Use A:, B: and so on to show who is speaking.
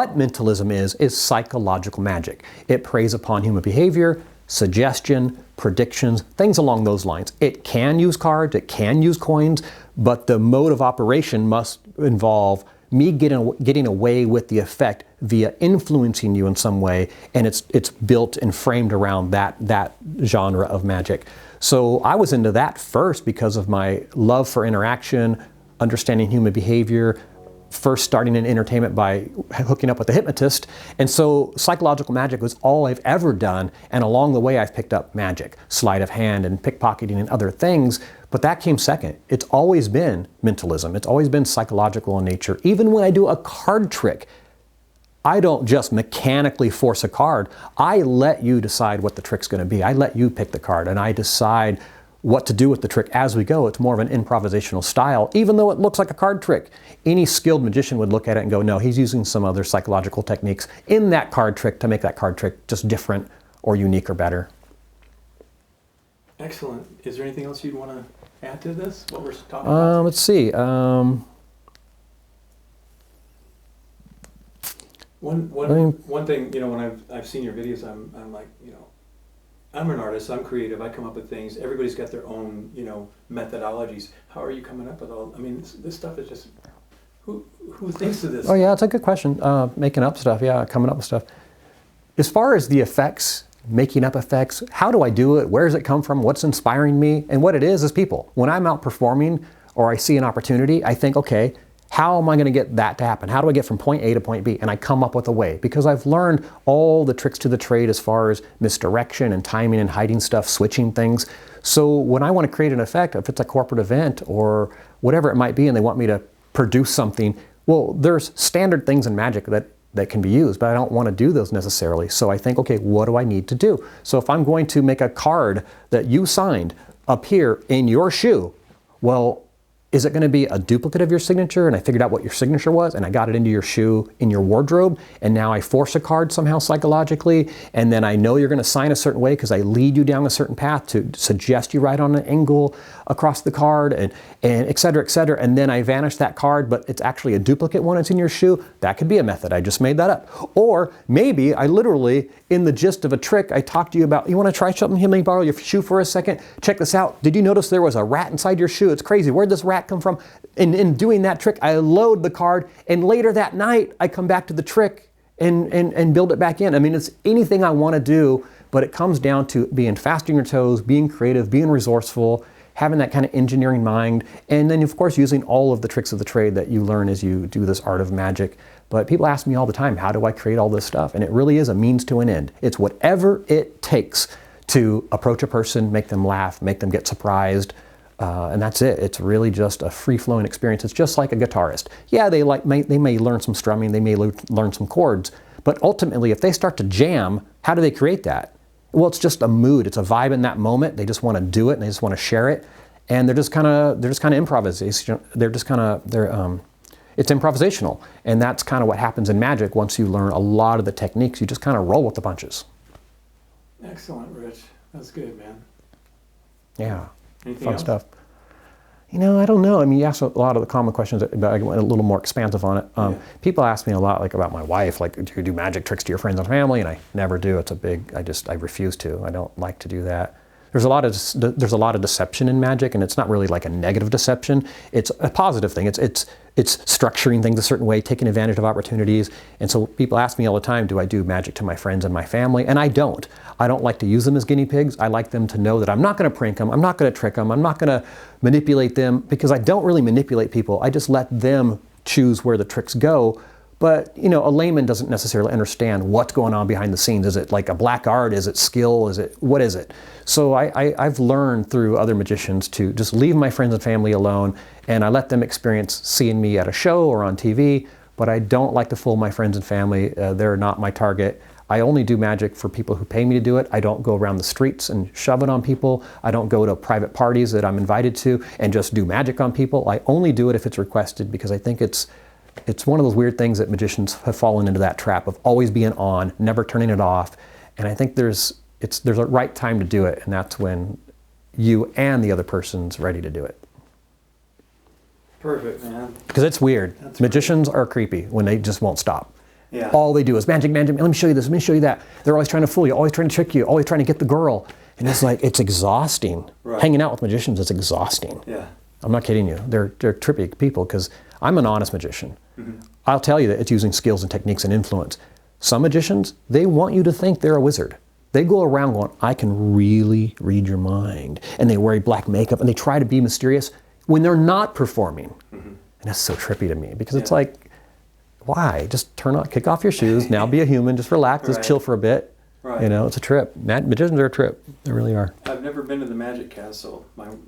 A: What mentalism is psychological magic. It preys upon human behavior, suggestion, predictions, things along those lines. It can use cards, it can use coins, but the mode of operation must involve me getting away with the effect via influencing you in some way, and it's built and framed around that genre of magic. So I was into that first because of my love for interaction, understanding human behavior, first starting in entertainment by hooking up with a hypnotist. And so psychological magic was all I've ever done. And along the way, I've picked up magic, sleight of hand and pickpocketing and other things. But that came second. It's always been mentalism. It's always been psychological in nature. Even when I do a card trick, I don't just mechanically force a card. I let you decide what the trick's going to be. I let you pick the card and I decide what to do with the trick as we go. It's more of an improvisational style, even though it looks like a card trick. Any skilled magician would look at it and go, no, he's using some other psychological techniques in that card trick to make that card trick just different or unique or better.
B: Excellent. Is there anything else you'd want to add to this? What we're talking about?
A: Let's see.
B: One thing, when I've seen your videos, I'm like, I'm an artist, I'm creative, I come up with things, everybody's got their own, methodologies. How are you coming up with all, this stuff is just, who thinks of this?
A: Oh yeah, it's a good question. Making up stuff, yeah, coming up with stuff. As far as the effects, making up effects, how do I do it? Where does it come from? What's inspiring me? And what it is people. When I'm out performing or I see an opportunity, I think, okay, how am I going to get that to happen? How do I get from point A to point B? And I come up with a way because I've learned all the tricks to the trade as far as misdirection and timing and hiding stuff, switching things. So when I want to create an effect, if it's a corporate event or whatever it might be, and they want me to produce something, well, there's standard things in magic that can be used, but I don't want to do those necessarily. So I think, okay, what do I need to do? So if I'm going to make a card that you signed appear in your shoe, well, is it going to be a duplicate of your signature? And I figured out what your signature was and I got it into your shoe in your wardrobe. And now I force a card somehow psychologically. And then I know you're going to sign a certain way because I lead you down a certain path to suggest you write on an angle across the card and et cetera, et cetera. And then I vanish that card, but it's actually a duplicate one that's in your shoe. That could be a method. I just made that up. Or maybe I literally, in the gist of a trick, I talk to you about, you want to try something? Let me borrow your shoe for a second. Check this out. Did you notice there was a rat inside your shoe? It's crazy. Where'd this rat come from? In doing that trick, I load the card, and later that night, I come back to the trick and build it back in. It's anything I want to do, but it comes down to being fast on your toes, being creative, being resourceful, having that kind of engineering mind, and then, of course, using all of the tricks of the trade that you learn as you do this art of magic. But people ask me all the time, how do I create all this stuff? And it really is a means to an end. It's whatever it takes to approach a person, make them laugh, make them get surprised, and that's it. It's really just a free-flowing experience. It's just like a guitarist. Yeah, they may learn some strumming, they may learn some chords, but ultimately, if they start to jam, how do they create that? Well, it's just a mood. It's a vibe in that moment. They just want to do it and they just want to share it, and they're just kind of improvisation. It's improvisational, and that's kind of what happens in magic. Once you learn a lot of the techniques, you just kind of roll with the punches.
B: Excellent, Rich. That's good, man.
A: Yeah.
B: Anything
A: Fun
B: else?
A: stuff. I don't know. You asked a lot of the common questions, but I went a little more expansive on it. People ask me a lot, about my wife, do you do magic tricks to your friends and family? And I never do. It's I refuse to. I don't like to do that. There's a lot of deception in magic, and it's not really like a negative deception. It's a positive thing. It's structuring things a certain way, taking advantage of opportunities. And so people ask me all the time, do I do magic to my friends and my family? And I don't. I don't like to use them as guinea pigs. I like them to know that I'm not going to prank them. I'm not going to trick them. I'm not going to manipulate them, because I don't really manipulate people. I just let them choose where the tricks go. But, a layman doesn't necessarily understand what's going on behind the scenes. Is it like a black art? Is it skill? What is it? So I've learned through other magicians to just leave my friends and family alone, and I let them experience seeing me at a show or on TV, but I don't like to fool my friends and family. They're not my target. I only do magic for people who pay me to do it. I don't go around the streets and shove it on people. I don't go to private parties that I'm invited to and just do magic on people. I only do it if it's requested, because I think it's one of those weird things that magicians have fallen into, that trap of always being on, never turning it off. And I think there's a right time to do it, and that's when you and the other person's ready to do it.
B: Perfect, man.
A: Because it's weird.
B: That's
A: Magicians are creepy when they just won't stop.
B: Yeah.
A: All they do is magic, magic. Let me show you this. Let me show you that. They're always trying to fool you, always trying to trick you, always trying to get the girl. And it's like, it's exhausting.
B: Right.
A: Hanging out with magicians is exhausting.
B: Yeah.
A: I'm not kidding you. They're trippy people because I'm an honest magician.
B: Mm-hmm.
A: I'll tell you that it's using skills and techniques and influence. Some magicians, they want you to think they're a wizard. They go around going, I can really read your mind. And they wear black makeup and they try to be mysterious when they're not performing. Mm-hmm. And that's so trippy to me because it's like, why? Just kick off your shoes, now be a human, just relax, just chill for a bit.
B: Right.
A: You know, it's a trip. Magicians are a trip. They really are.
B: I've never been to the Magic Castle. My